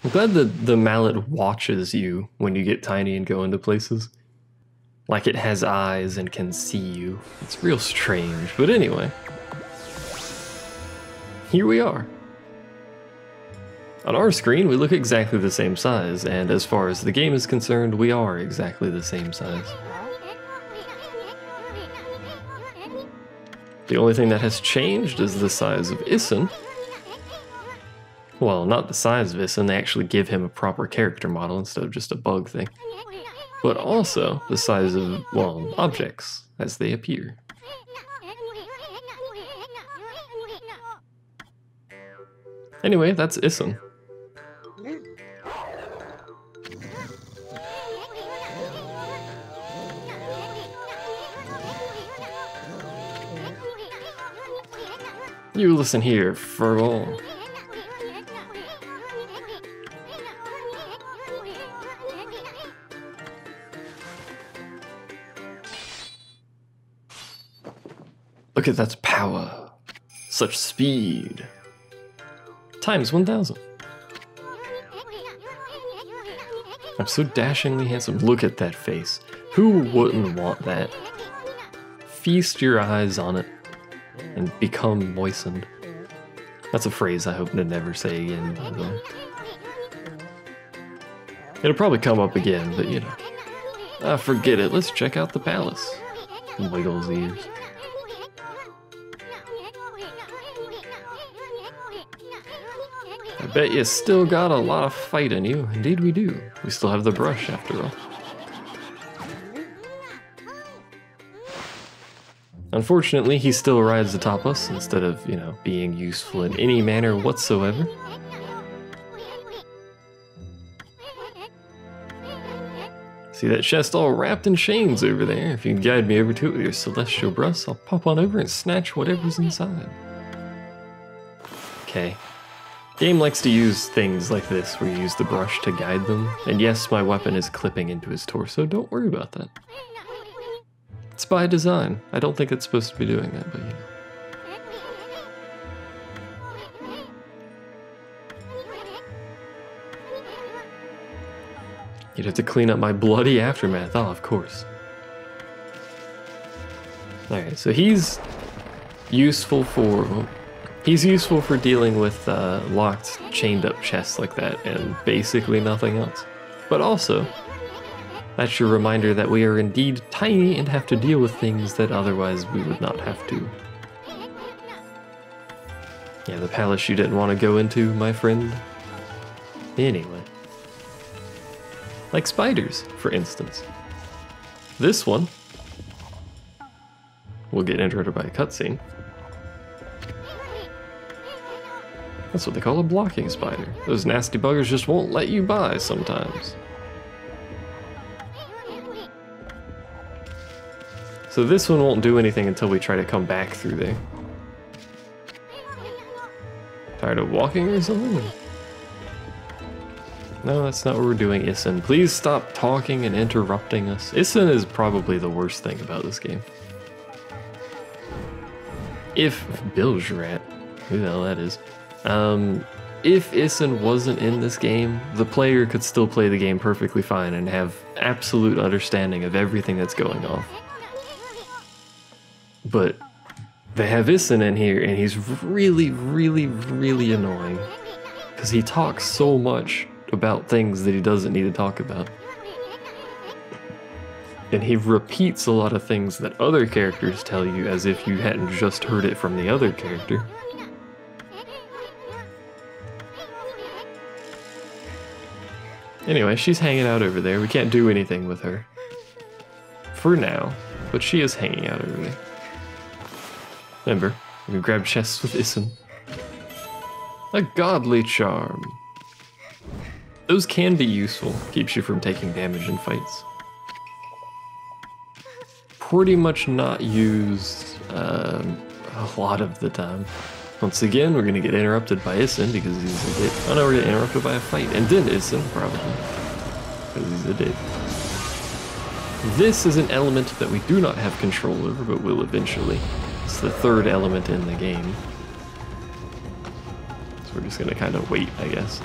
I'm glad that the mallet watches you when you get tiny and go into places. Like it has eyes and can see you. It's real strange, but anyway. Here we are. On our screen, we look exactly the same size, and as far as the game is concerned, we are exactly the same size. The only thing that has changed is the size of Issen. Well, not the size of Issen, they actually give him a proper character model instead of just a bug thing. But also the size of, well, objects as they appear. Anyway, that's Issen. You listen here, furball. Look at that power. Such speed. Times 1,000. I'm so dashingly handsome. Look at that face. Who wouldn't want that? Feast your eyes on it and become moistened. That's a phrase I hope to never say again, by the way. It'll probably come up again, but you know. Ah, forget it. Let's check out the palace. Wiggle his ears. I bet you still got a lot of fight in you. Indeed we do. We still have the brush after all. Unfortunately, he still rides atop us instead of, you know, being useful in any manner whatsoever. See that chest all wrapped in chains over there? If you can guide me over to it with your celestial brush, I'll pop on over and snatch whatever's inside. Okay. Game likes to use things like this where you use the brush to guide them. And yes, my weapon is clipping into his torso. Don't worry about that. It's by design. I don't think it's supposed to be doing that, but you know. You'd have to clean up my bloody aftermath. Oh, of course. Alright, so he's useful for dealing with locked, chained up chests like that, and basically nothing else. But also, that's your reminder that we are indeed tiny and have to deal with things that otherwise we would not have to. Yeah, the palace you didn't want to go into, my friend. Anyway. Like spiders, for instance. This one will get interrupted by a cutscene. That's what they call a blocking spider. Those nasty buggers just won't let you by sometimes. So this one won't do anything until we try to come back through there. Tired of walking or something? No, that's not what we're doing, Issen. Please stop talking and interrupting us. Issen is probably the worst thing about this game. If Bilgerat, who the hell that is, if Issen wasn't in this game, the player could still play the game perfectly fine and have absolute understanding of everything that's going on. But they have Issen in here, and he's really, really, really annoying. Because he talks so much about things that he doesn't need to talk about. And he repeats a lot of things that other characters tell you as if you hadn't just heard it from the other character. Anyway, she's hanging out over there. We can't do anything with her. For now. But she is hanging out over there. Remember, we can grab chests with Issen. A godly charm. Those can be useful. Keeps you from taking damage in fights. Pretty much not used a lot of the time. Once again, we're going to get interrupted by Issen because he's a dick. Oh no, we're getting interrupted by a fight. And then Issen, probably. Because he's a dick. This is an element that we do not have control over, but will eventually. It's the third element in the game. So we're just going to kind of wait, I guess.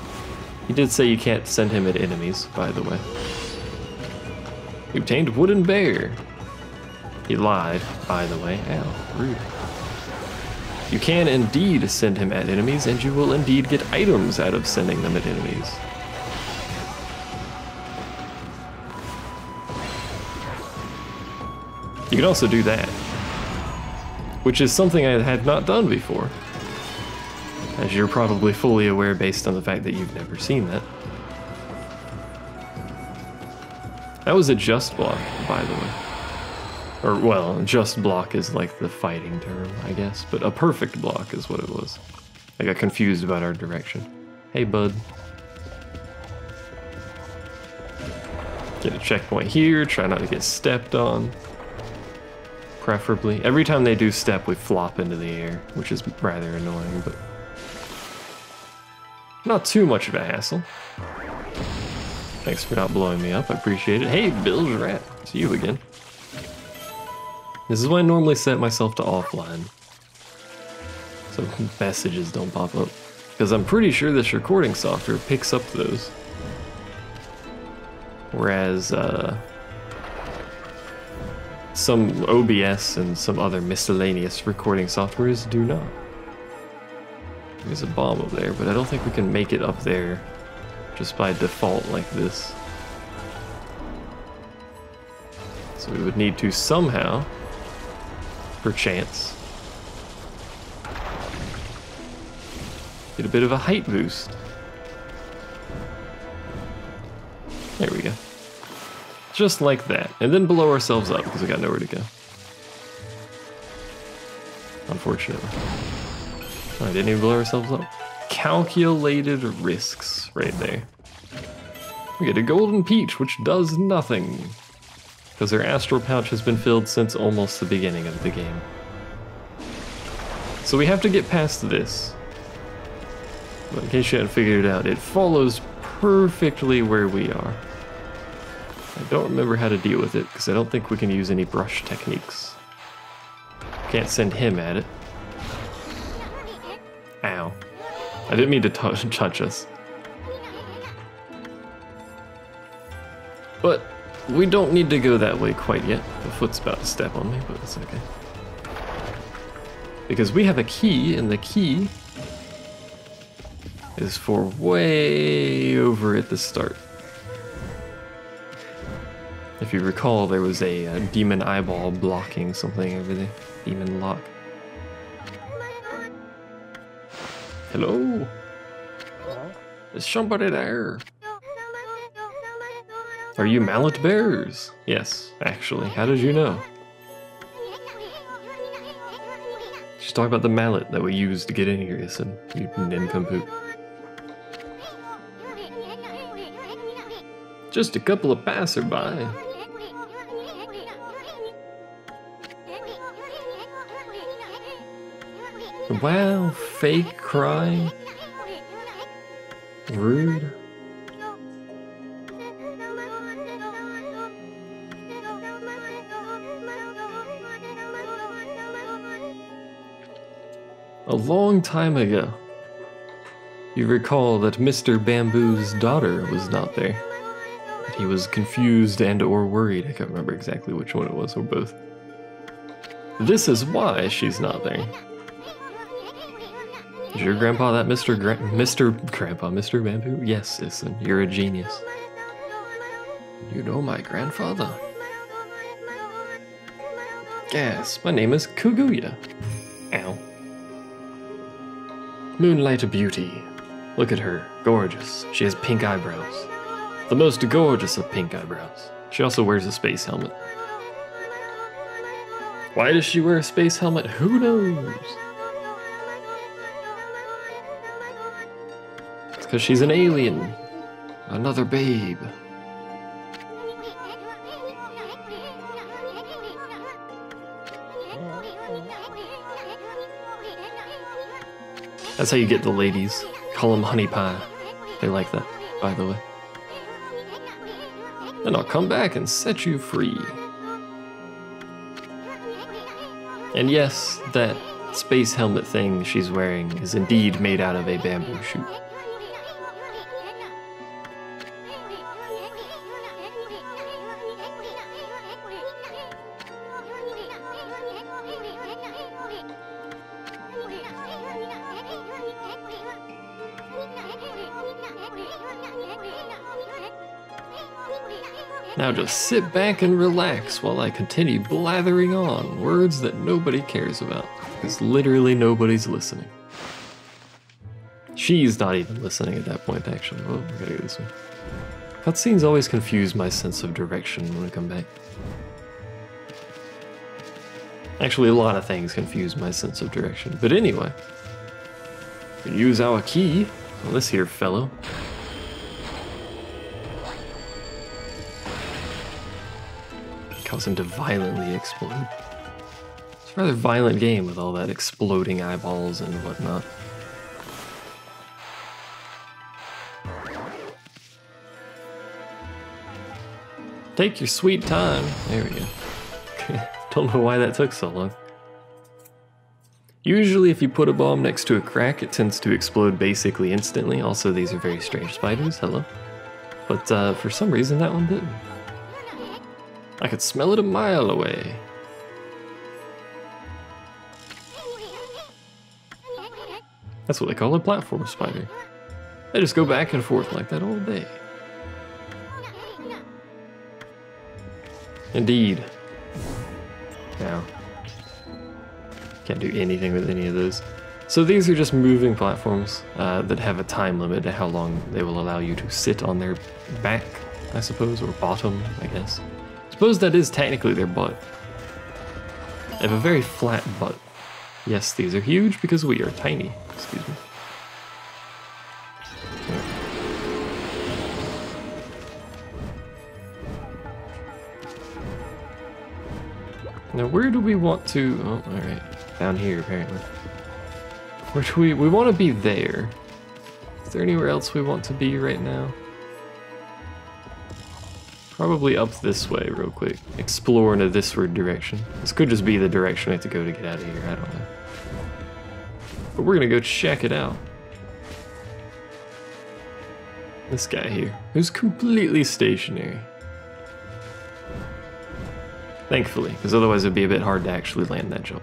He did say you can't send him at enemies, by the way. You obtained wooden bear. He lied, by the way. Ow, rude. You can indeed send him at enemies, and you will indeed get items out of sending them at enemies. You can also do that, which is something I had not done before, as you're probably fully aware based on the fact that you've never seen that. That was a just block, by the way. Or, well, just block is like the fighting term, I guess, but a perfect block is what it was. I got confused about our direction. Hey, bud. Get a checkpoint here, try not to get stepped on. Preferably. Every time they do step, we flop into the air, which is rather annoying, but not too much of a hassle. Thanks for not blowing me up, I appreciate it. Hey, Bill's Rat, it's you again. This is why I normally set myself to offline, so messages don't pop up, because I'm pretty sure this recording software picks up those, whereas some OBS and some other miscellaneous recording softwares do not. There's a bomb up there, but I don't think we can make it up there just by default like this. So we would need to somehow, perchance, get a bit of a height boost. There we go. Just like that, and then blow ourselves up because we got nowhere to go. Unfortunately. I didn't even blow ourselves up. Calculated risks right there. We get a golden peach, which does nothing, because our astral pouch has been filled since almost the beginning of the game. So we have to get past this. But in case you hadn't figured it out, it follows perfectly where we are. I don't remember how to deal with it, because I don't think we can use any brush techniques. Can't send him at it. Ow. I didn't mean to touch us. But we don't need to go that way quite yet. The foot's about to step on me, but it's okay. Because we have a key, and the key is for way over at the start. If you recall, there was a demon eyeball blocking something over there. Demon lock. Hello? Is somebody there? Are you mallet bearers? Yes, actually. How did you know? She's talking about the mallet that we used to get in here, Ison. You nincompoop. Just a couple of passerby. Wow, fake cry. Rude. A long time ago, you recall that Mr. Bamboo's daughter was not there. That he was confused and or worried. I can't remember exactly which one it was, or both. This is why she's not there. Is your grandpa that Mr. Bamboo? Yes, Ison, you're a genius. You know my grandfather? Yes, my name is Kuguya. Ow. Moonlight beauty. Look at her, gorgeous. She has pink eyebrows. The most gorgeous of pink eyebrows. She also wears a space helmet. Why does she wear a space helmet? Who knows? It's because she's an alien. Another babe. That's how you get the ladies. Call them honey pie. They like that, by the way. Then I'll come back and set you free. And yes, that space helmet thing she's wearing is indeed made out of a bamboo shoot. Now just sit back and relax while I continue blathering on words that nobody cares about. Because literally nobody's listening. She's not even listening at that point, actually. Oh, we gotta go this way. Cutscenes always confuse my sense of direction when I come back. Actually, a lot of things confuse my sense of direction. But anyway, we can use our key on this here fellow. Cause him to violently explode. It's a rather violent game with all that exploding eyeballs and whatnot. Take your sweet time. There we go. Don't know why that took so long. Usually if you put a bomb next to a crack, it tends to explode basically instantly. Also, these are very strange spiders. Hello. But for some reason, that one didn't. I could smell it a mile away. That's what they call a platform spider. They just go back and forth like that all day. Indeed. Now, can't do anything with any of those. So these are just moving platforms that have a time limit to how long they will allow you to sit on their back, I suppose, or bottom, I guess. I suppose that is technically their butt. They have a very flat butt. Yes, these are huge because we are tiny. Excuse me. Now, where do we want to... Oh, alright. Down here, apparently. Where do we want to be there. Is there anywhere else we want to be right now? Probably up this way real quick. Explore in a thisward direction. This could just be the direction I have to go to get out of here. I don't know. But we're going to go check it out. This guy here, who's completely stationary. Thankfully, because otherwise it'd be a bit hard to actually land that jump.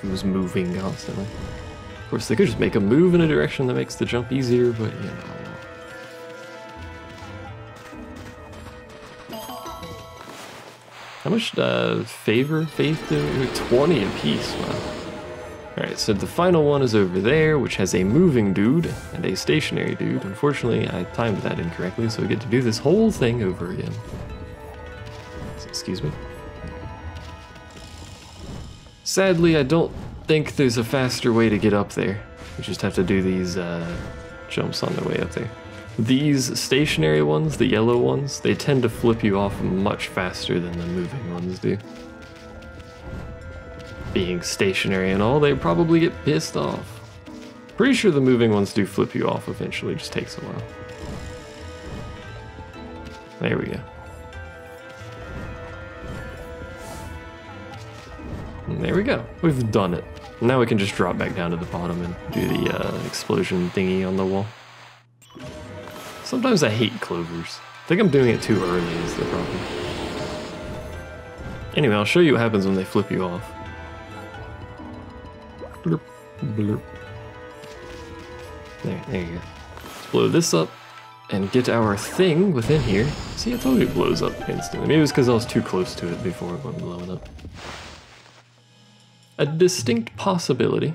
It was moving constantly. Of course, they could just make a move in a direction that makes the jump easier, but you know. How much faith do 20 apiece? Wow. Alright, so the final one is over there, which has a moving dude and a stationary dude. Unfortunately, I timed that incorrectly, so we get to do this whole thing over again. Excuse me. Sadly, I don't think there's a faster way to get up there. We just have to do these jumps on the way up there. These stationary ones, the yellow ones, they tend to flip you off much faster than the moving ones do. Being stationary and all, they probably get pissed off. Pretty sure the moving ones do flip you off eventually, it just takes a while. There we go. And there we go. We've done it. Now we can just drop back down to the bottom and do the explosion thingy on the wall. Sometimes I hate clovers. I think I'm doing it too early is the problem. Anyway, I'll show you what happens when they flip you off. Blurp, blurp. There you go. Let's blow this up and get our thing within here. See, I told you it blows up instantly. Maybe it was because I was too close to it before it went blowing up. A distinct possibility.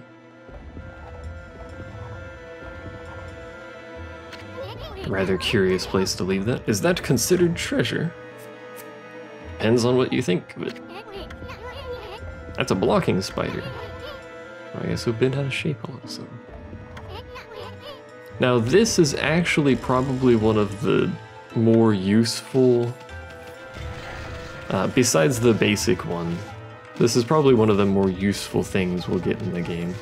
Rather curious place to leave that. Is that considered treasure? Depends on what you think of it. That's a blocking spider. I guess we've been out of shape all of a sudden. Now this is actually probably one of the more useful, besides the basic one, this is probably one of the more useful things we'll get in the game.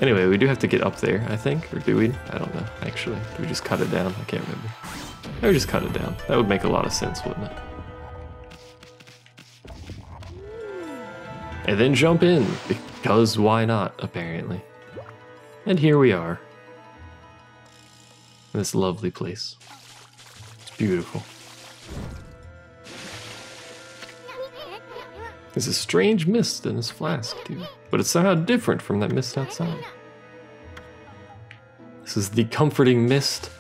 Anyway, we do have to get up there, I think, or do we? I don't know, actually. Do we just cut it down? I can't remember. Maybe just cut it down. That would make a lot of sense, wouldn't it? And then jump in, because why not, apparently. And here we are. In this lovely place. It's beautiful. There's a strange mist in this flask, too. But it's somehow different from that mist outside. This is the comforting mist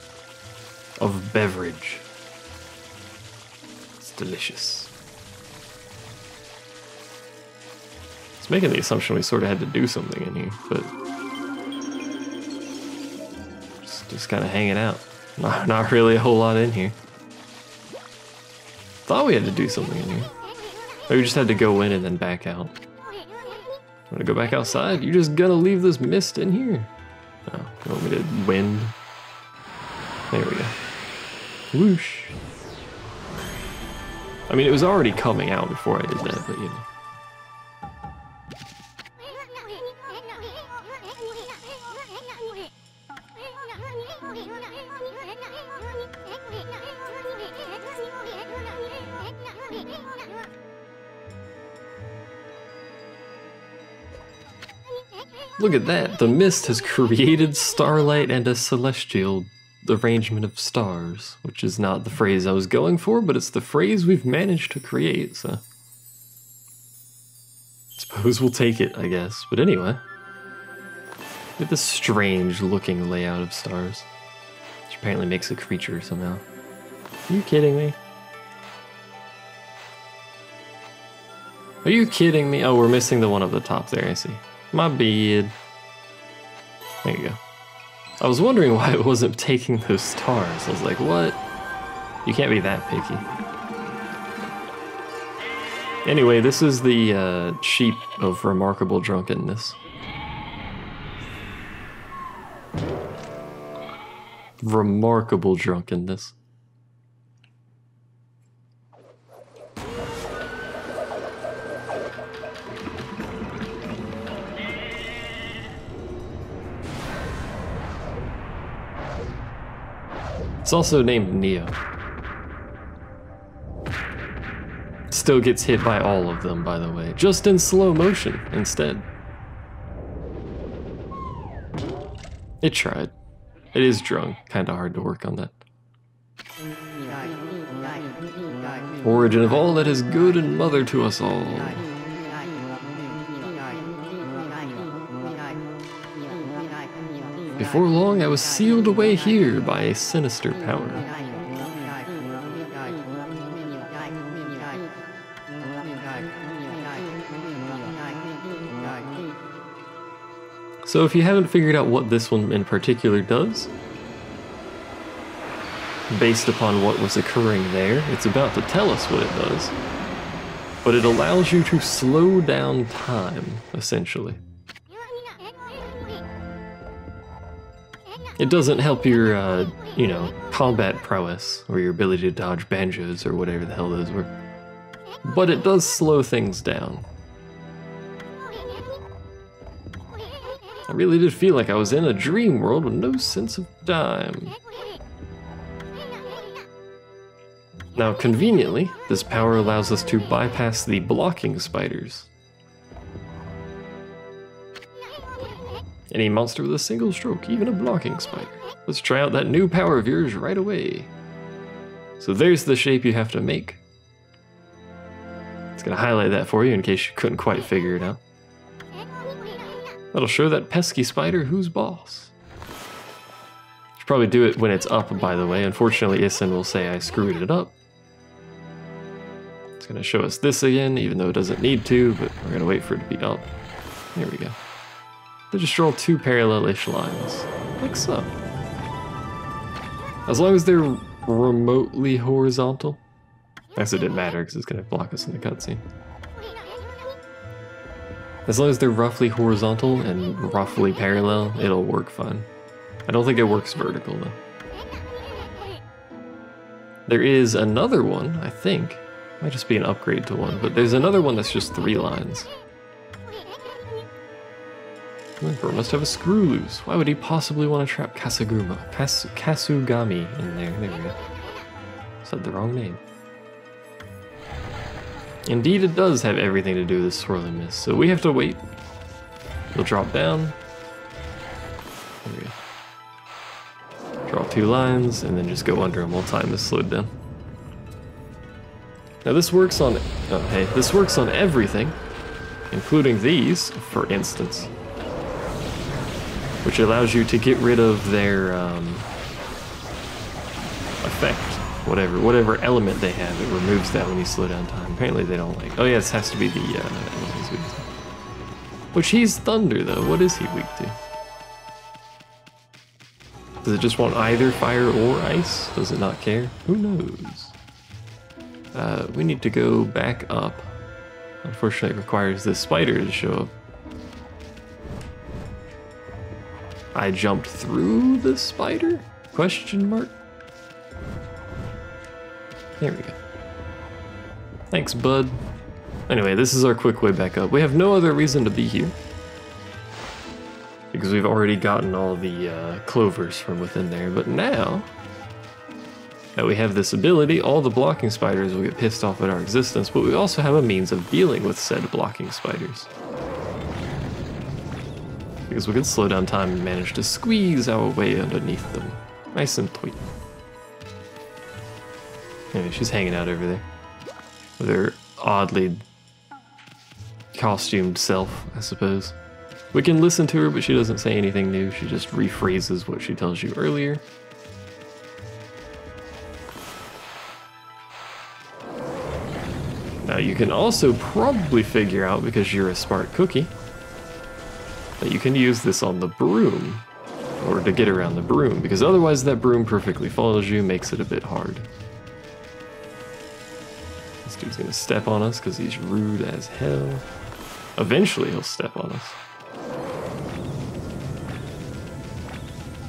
of beverage. Delicious. It's making the assumption we sort of had to do something in here, but just kind of hanging out. Not really a whole lot in here. Thought we had to do something in here. Maybe we just had to go in and then back out. Want to go back outside? You're just gonna leave this mist in here? Oh, you want me to wind? There we go. Whoosh. I mean, it was already coming out before I did that, but you know. Look at that, the mist has created starlight and a celestial arrangement of stars, which is not the phrase I was going for, but it's the phrase we've managed to create, so suppose we'll take it, I guess. But anyway, look at this strange looking layout of stars, which apparently makes a creature somehow. Are you kidding me? Are you kidding me? Oh, we're missing the one up the top there, I see. My bad. There you go. I was wondering why it wasn't taking those stars. I was like, what? You can't be that picky. Anyway, this is the sheep of remarkable drunkenness. Remarkable drunkenness. It's also named Neo. Still gets hit by all of them, by the way. Just in slow motion, instead. It tried. It is drunk. Kinda hard to work on that. Origin of all that is good and mother to us all. Before long, I was sealed away here by a sinister power. So if you haven't figured out what this one in particular does, based upon what was occurring there, it's about to tell us what it does. But it allows you to slow down time, essentially. It doesn't help your, you know, combat prowess, or your ability to dodge banjos, or whatever the hell those were. But it does slow things down. I really did feel like I was in a dream world with no sense of time. Now, conveniently, this power allows us to bypass the blocking spiders. Any monster with a single stroke, even a blocking spider. Let's try out that new power of yours right away. So there's the shape you have to make. It's gonna highlight that for you in case you couldn't quite figure it out. That'll show that pesky spider who's boss. Should probably do it when it's up, by the way. Unfortunately, Issen will say I screwed it up. It's gonna show us this again, even though it doesn't need to, but we're gonna wait for it to be up. There we go. They just draw two parallel-ish lines, like so. As long as they're remotely horizontal. I guess it didn't matter because it's gonna block us in the cutscene. As long as they're roughly horizontal and roughly parallel, it'll work fine. I don't think it works vertical though. There is another one, I think. Might just be an upgrade to one, but there's another one that's just 3 lines. The Emperor must have a screw loose. Why would he possibly want to trap Kasugami in there? There we go. Said the wrong name. Indeed, it does have everything to do with this swirling mist, so we have to wait. It'll drop down. There we go. Draw 2 lines, and then just go under them while time is slowed down. Now this works on, this works on everything, including these, for instance, which allows you to get rid of their effect whatever element they have, it removes that when you slow down time. Apparently they don't like. Oh yeah, this has to be the element he's weak to. Which he's thunder though. What is he weak to? Does it just want either fire or ice? Does it not care? Who knows? We need to go back up. Unfortunately, it requires this spider to show up. I jumped through the spider? Question mark? There we go. Thanks, bud. Anyway, this is our quick way back up. We have no other reason to be here, because we've already gotten all the clovers from within there. But now that we have this ability, all the blocking spiders will get pissed off at our existence, but we also have a means of dealing with said blocking spiders. Because we can slow down time and manage to squeeze our way underneath them. Nice and tight. Anyway, she's hanging out over there with her oddly costumed self, I suppose. We can listen to her, but she doesn't say anything new. She just rephrases what she tells you earlier. Now you can also probably figure out, because you're a smart cookie, that you can use this on the broom, or to get around the broom, because otherwise that broom perfectly follows you, makes it a bit hard. This dude's gonna step on us because he's rude as hell. Eventually he'll step on us.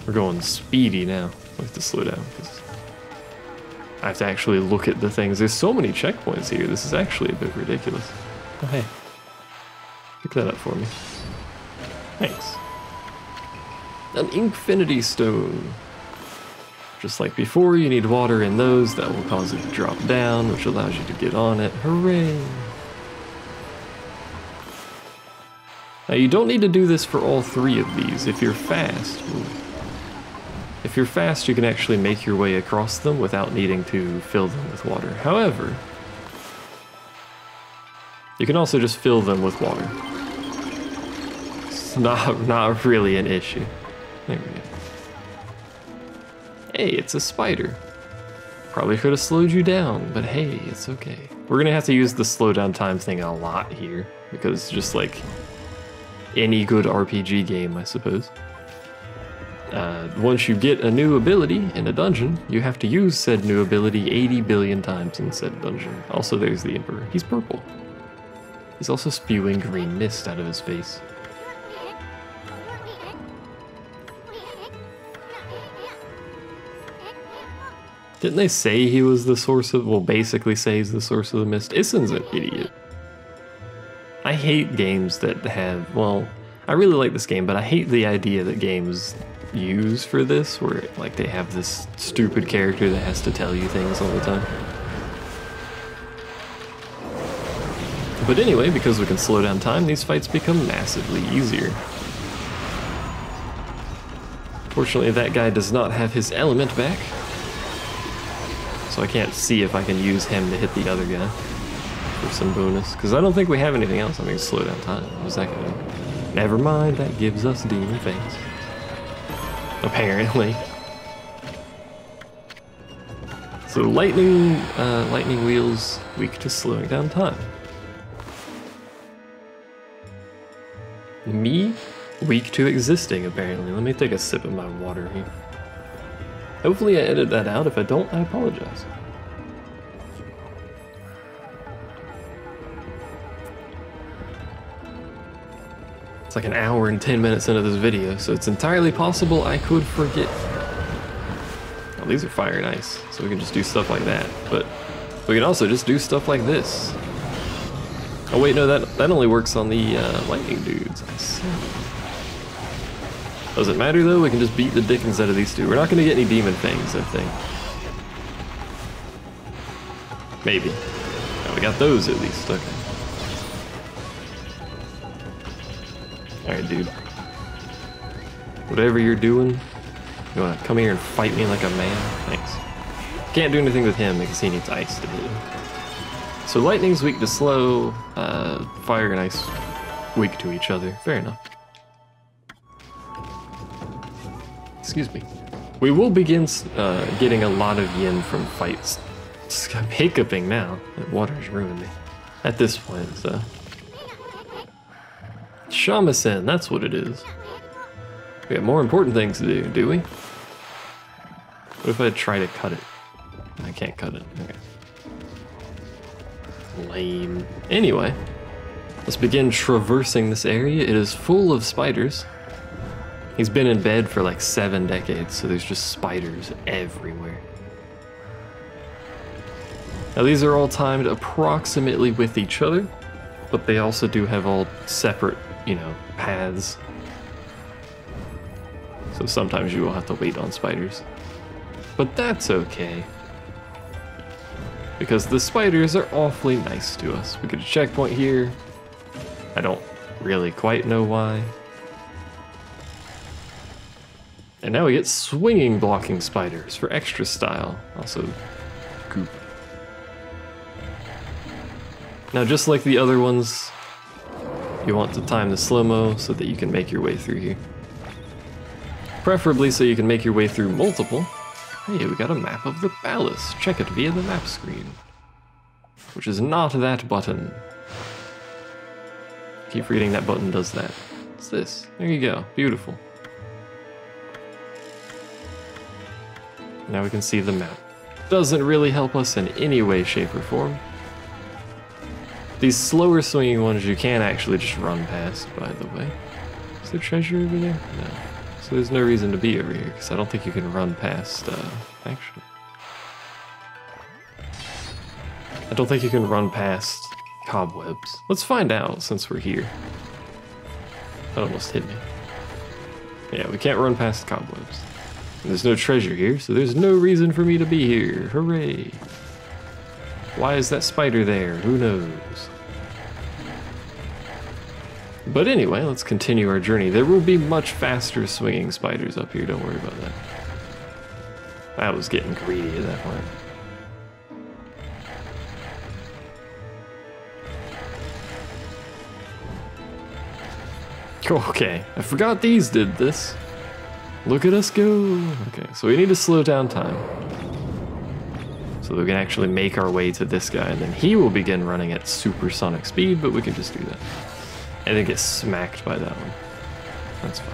We're going speedy now. I have to slow down because I have to actually look at the things. There's so many checkpoints here. This is actually a bit ridiculous. Oh, hey. Pick that up for me. Thanks. An Infinity Stone. Just like before, you need water in those. That will cause it to drop down, which allows you to get on it. Hooray! Now, you don't need to do this for all three of these. If you're fast, you can actually make your way across them without needing to fill them with water. However, you can also just fill them with water. It's not really an issue. There we go. Hey, it's a spider. Probably could have slowed you down, but hey, it's okay. We're gonna have to use the slow down time thing a lot here, because just like any good RPG game, I suppose. Once you get a new ability in a dungeon, you have to use said new ability 80 billion times in said dungeon. Also, there's the Emperor. He's purple. He's also spewing green mist out of his face. Didn't they say he was the source of, well, basically say he's the source of the mist? Issen's an idiot. I hate games that have, well, I really like this game, but I hate the idea that games use for this, where like they have this stupid character that has to tell you things all the time. But anyway, because we can slow down time, these fights become massively easier. Fortunately, that guy does not have his element back, so I can't see if I can use him to hit the other guy for some bonus, because I don't think we have anything else. I mean, slow down time. What's that gonna do? Never mind, that gives us demon face. Apparently. So lightning wheels, weak to slowing down time. Me, weak to existing, apparently. Let me take a sip of my water here. Hopefully I edit that out. If I don't, I apologize. It's like an hour and 10 minutes into this video, so it's entirely possible I could forget. Oh, these are fire and ice, so we can just do stuff like that. But we can also just do stuff like this. Oh wait, no, that only works on the lightning dudes. I see. Doesn't matter though, we can just beat the dickens out of these two. We're not gonna get any demon things, I think. Maybe. Oh, we got those at least, okay. Alright, dude. Whatever you're doing, you wanna come here and fight me like a man? Thanks. Can't do anything with him because he needs ice to hit him. So lightning's weak to slow, fire and ice weak to each other. Fair enough. Excuse me. We will begin getting a lot of yin from fights. I'm hiccuping now. That water's ruined me. At this point, so. Shamisen, that's what it is. We have more important things to do we? What if I try to cut it? I can't cut it. Okay. Lame. Anyway, let's begin traversing this area. It is full of spiders. He's been in bed for like 7 decades, so there's just spiders everywhere. Now these are all timed approximately with each other, but they also do have all separate, you know, paths. So sometimes you will have to wait on spiders. But that's okay, because the spiders are awfully nice to us. We get a checkpoint here. I don't really quite know why. And now we get swinging blocking spiders for extra style. Also, goop. Now just like the other ones, you want to time the slow-mo so that you can make your way through here. Preferably so you can make your way through multiple. Hey, we got a map of the palace. Check it via the map screen. Which is not that button. Keep reading that button does that. It's this. There you go. Beautiful. Now we can see the map. Doesn't really help us in any way, shape, or form. These slower swinging ones you can actually just run past, by the way. Is there treasure over there? No. So there's no reason to be over here, because I don't think you can run past, actually. I don't think you can run past cobwebs. Let's find out, since we're here. That almost hit me. Yeah, we can't run past cobwebs. And there's no treasure here, so there's no reason for me to be here. Hooray! Why is that spider there? Who knows? But anyway, let's continue our journey. There will be much faster swinging spiders up here, don't worry about that. I was getting greedy at that point. Okay, I forgot these did this. Look at us go. Okay, so we need to slow down time, so that we can actually make our way to this guy, and then he will begin running at supersonic speed, but we can just do that. And then get smacked by that one. That's fine.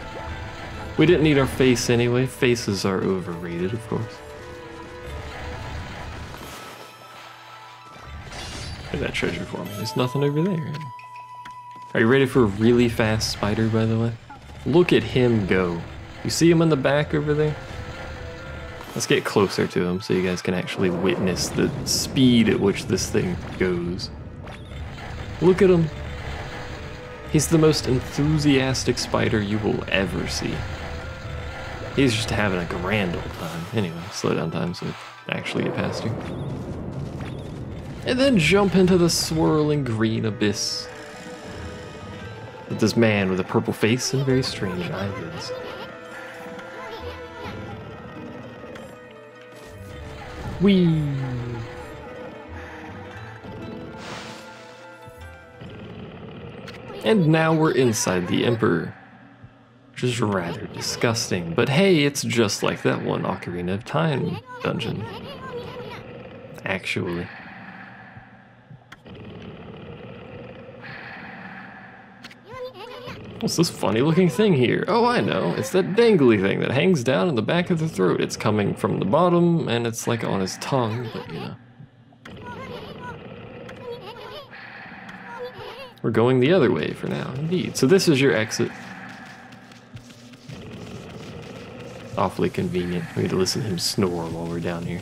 We didn't need our face anyway. Faces are overrated, of course. Get that treasure for me. There's nothing over there. Are you ready for a really fast spider, by the way? Look at him go. You see him in the back over there? Let's get closer to him so you guys can actually witness the speed at which this thing goes. Look at him. He's the most enthusiastic spider you will ever see. He's just having a grand old time. Anyway, slow down time so we actually get past you. And then jump into the swirling green abyss with this man with a purple face and very strange eyelids. Whee! And now we're inside the Emperor, which is rather disgusting, but hey, it's just like that one Ocarina of Time dungeon. Actually. What's this funny looking thing here? Oh, I know. It's that dangly thing that hangs down in the back of the throat. It's coming from the bottom, and it's like on his tongue, but you know. We're going the other way for now, indeed. So this is your exit. Awfully convenient. We need to listen to him snore while we're down here.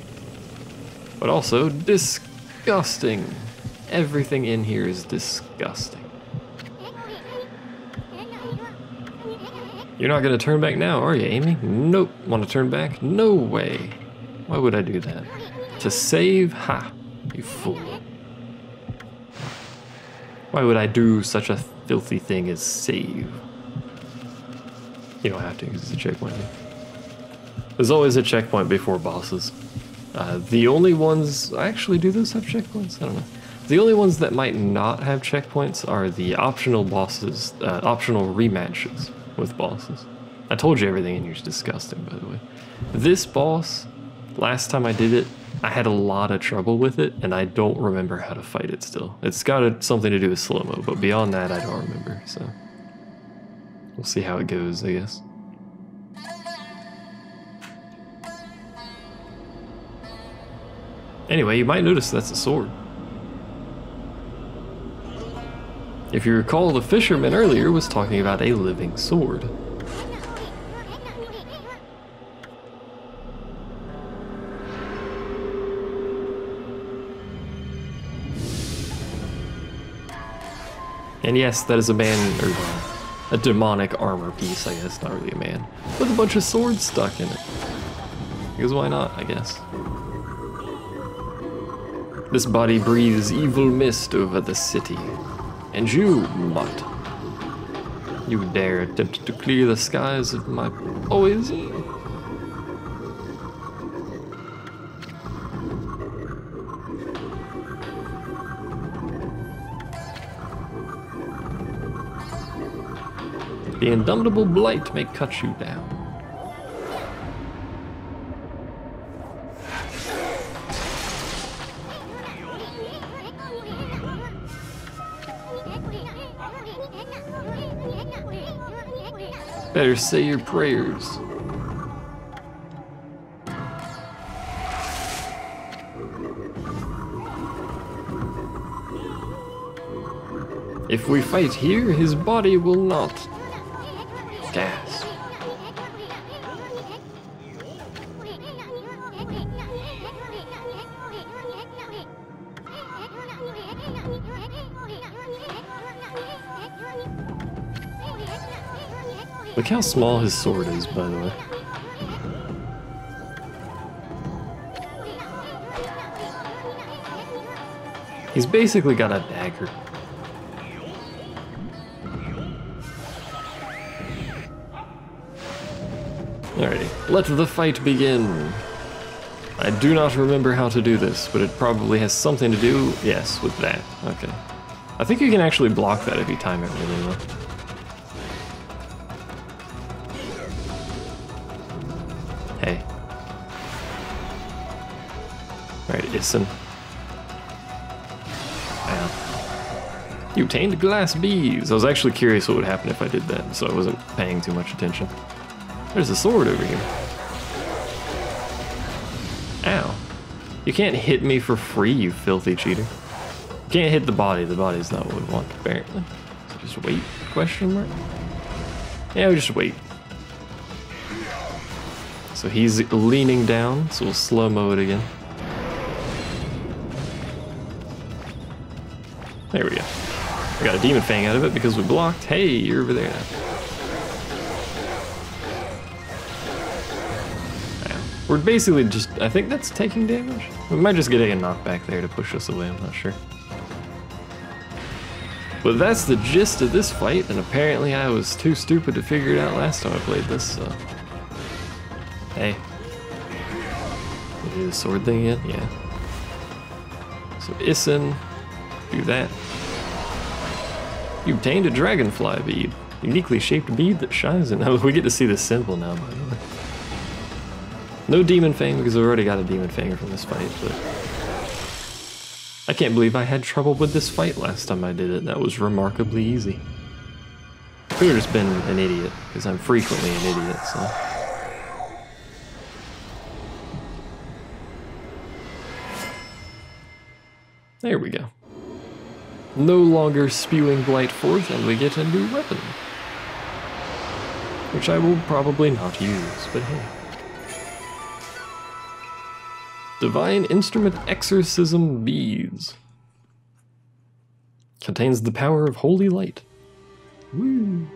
But also, disgusting. Everything in here is disgusting. You're not gonna turn back now, are you, Amy? Nope. Want to turn back? No way. Why would I do that? To save? Ha! You fool. Why would I do such a filthy thing as save? You don't have to, because it's a checkpoint. There's always a checkpoint before bosses. The only ones... Actually, do those have checkpoints? I don't know. The only ones that might not have checkpoints are the optional bosses, optional rematches with bosses. I told you everything in here is disgusting, by the way. This boss, last time I did it, I had a lot of trouble with it, and I don't remember how to fight it still. It's got something to do with slow-mo, but beyond that, I don't remember, so... We'll see how it goes, I guess. Anyway, you might notice that's a sword. If you recall, the fisherman earlier was talking about a living sword. And yes, that is a man, or a demonic armor piece, I guess, not really a man, with a bunch of swords stuck in it. Because why not, I guess. This body breathes evil mist over the city. And you, mutt, you dare attempt to clear the skies of my poison? The indomitable blight may cut you down. Better say your prayers. If we fight here, his body will not gas. Look how small his sword is, by the way. He's basically got a dagger. Alrighty, let the fight begin. I do not remember how to do this, but it probably has something to do, yes, with that. Okay. I think you can actually block that if you time it really well. Hey. Alright, Issen. Wow. You obtained glass beads. I was actually curious what would happen if I did that, so I wasn't paying too much attention. There's a sword over here. Ow. You can't hit me for free, you filthy cheater. You can't hit the body. The body's not what we want, apparently. So just wait, question mark? Yeah, we just wait. So he's leaning down, so we'll slow-mo it again. There we go. We got a demon fang out of it because we blocked. Hey, you're over there now. We're basically just, I think that's taking damage. We might just get a knockback there to push us away, I'm not sure. But that's the gist of this fight, and apparently I was too stupid to figure it out last time I played this, so... Hey. You do the sword thing again? Yeah. So Issen, do that. You obtained a dragonfly bead. Uniquely shaped bead that shines in... Oh, we get to see the symbol now, by the way. No demon fang because I've already got a demon fang from this fight, but... I can't believe I had trouble with this fight last time I did it. That was remarkably easy. I could have just been an idiot, because I'm frequently an idiot, so... There we go. No longer spewing blight forth, and we get a new weapon. Which I will probably not use, but hey. Divine Instrument Exorcism Beads. Contains the power of holy light. Woo.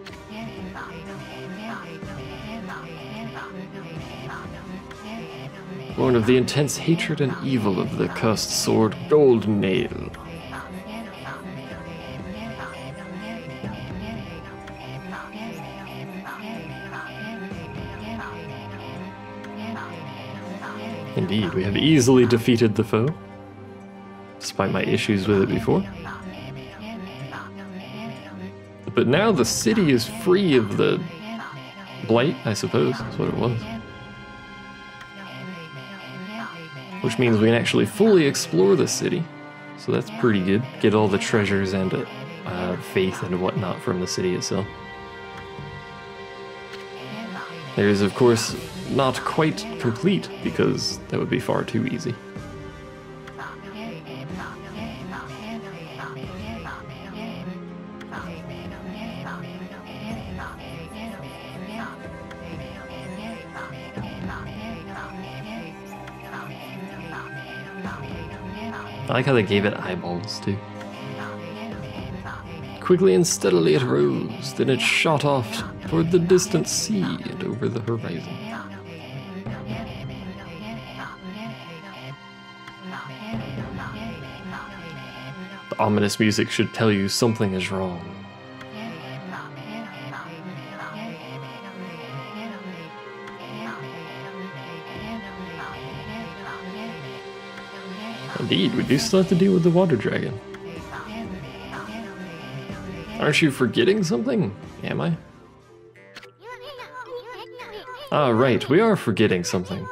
Born of the intense hatred and evil of the cursed sword Gold Nail. Indeed, we have easily defeated the foe, despite my issues with it before. But now the city is free of the blight, I suppose, that's what it was. Which means we can actually fully explore the city. So that's pretty good. Get all the treasures and faith and whatnot from the city itself. There is, of course, not quite complete, because that would be far too easy. I like how they gave it eyeballs, too. Quickly and steadily it rose, then it shot off toward the distant sea and over the horizon. The ominous music should tell you something is wrong. Indeed, we do still have to deal with the water dragon. Aren't you forgetting something? Am I? Ah, right, we are forgetting something.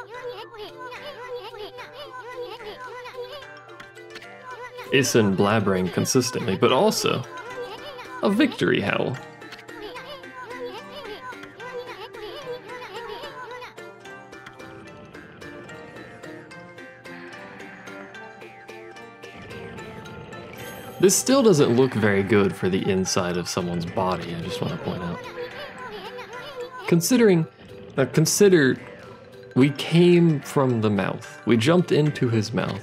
Issen blabbering consistently, but also a victory howl. This still doesn't look very good for the inside of someone's body, I just want to point out. Consider we came from the mouth. We jumped into his mouth.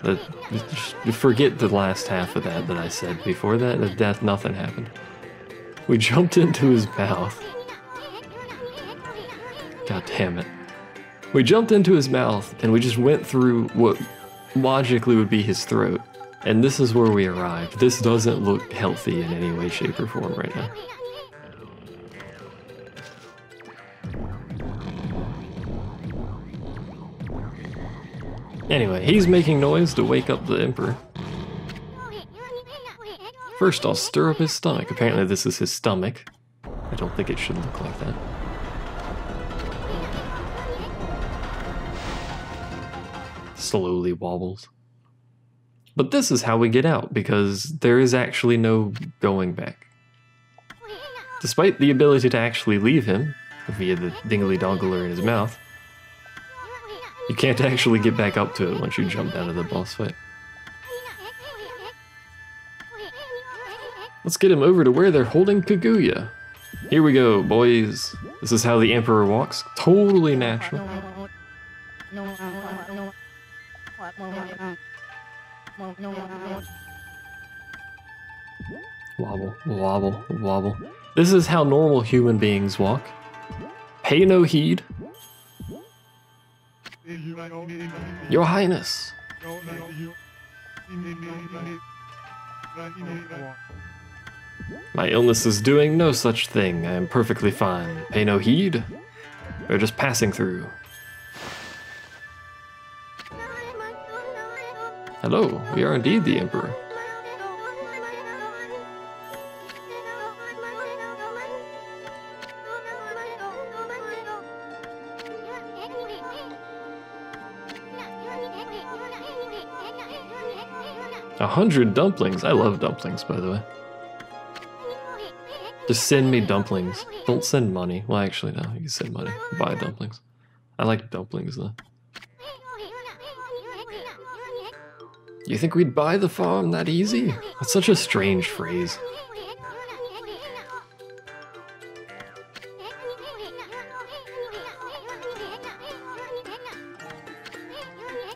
Forget the last half of that I said before that. Nothing happened. We jumped into his mouth. God damn it. We jumped into his mouth and we just went through what logically would be his throat. And this is where we arrived. This doesn't look healthy in any way, shape, or form right now. Anyway, he's making noise to wake up the Emperor. First, I'll stir up his stomach. Apparently this is his stomach. I don't think it should look like that. Slowly wobbles. But this is how we get out, because there is actually no going back. Despite the ability to actually leave him, via the dingly-dongler in his mouth, you can't actually get back up to it once you jump out of the boss fight. Let's get him over to where they're holding Kaguya. Here we go, boys. This is how the Emperor walks. Totally natural. Wobble, wobble, wobble. This is how normal human beings walk. Pay no heed. Your Highness. My illness is doing no such thing. I am perfectly fine. Pay no heed. We're just passing through. Hello, we are indeed the Emperor. 100 dumplings. I love dumplings, by the way. Just send me dumplings. Don't send money. Well, actually, no. You can send money. Buy dumplings. I like dumplings, though. You think we'd buy the farm that easy? That's such a strange phrase.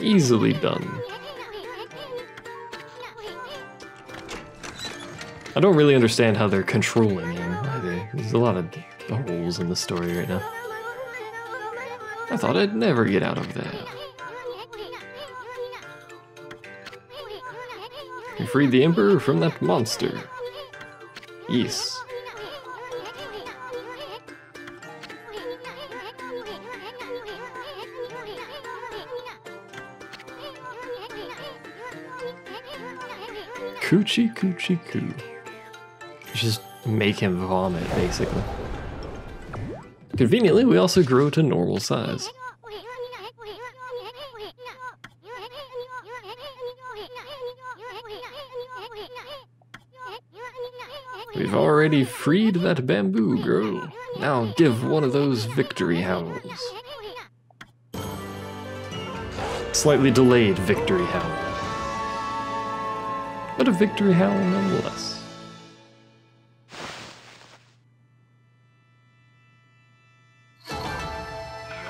Easily done. I don't really understand how they're controlling him either. There's a lot of holes in the story right now. I thought I'd never get out of there. You freed the Emperor from that monster. Yes. Coochie coochie coo. Just make him vomit, basically. Conveniently, we also grow to normal size. We've already freed that bamboo girl. Now give one of those victory howls. Slightly delayed victory howl. But a victory howl nonetheless.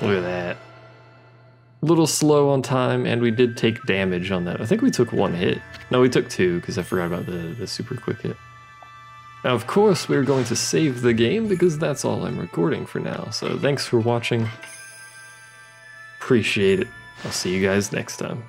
Look at that. A little slow on time, and we did take damage on that. I think we took one hit. No, we took two, because I forgot about the super quick hit. Now, of course, we're going to save the game, because that's all I'm recording for now. So thanks for watching. Appreciate it. I'll see you guys next time.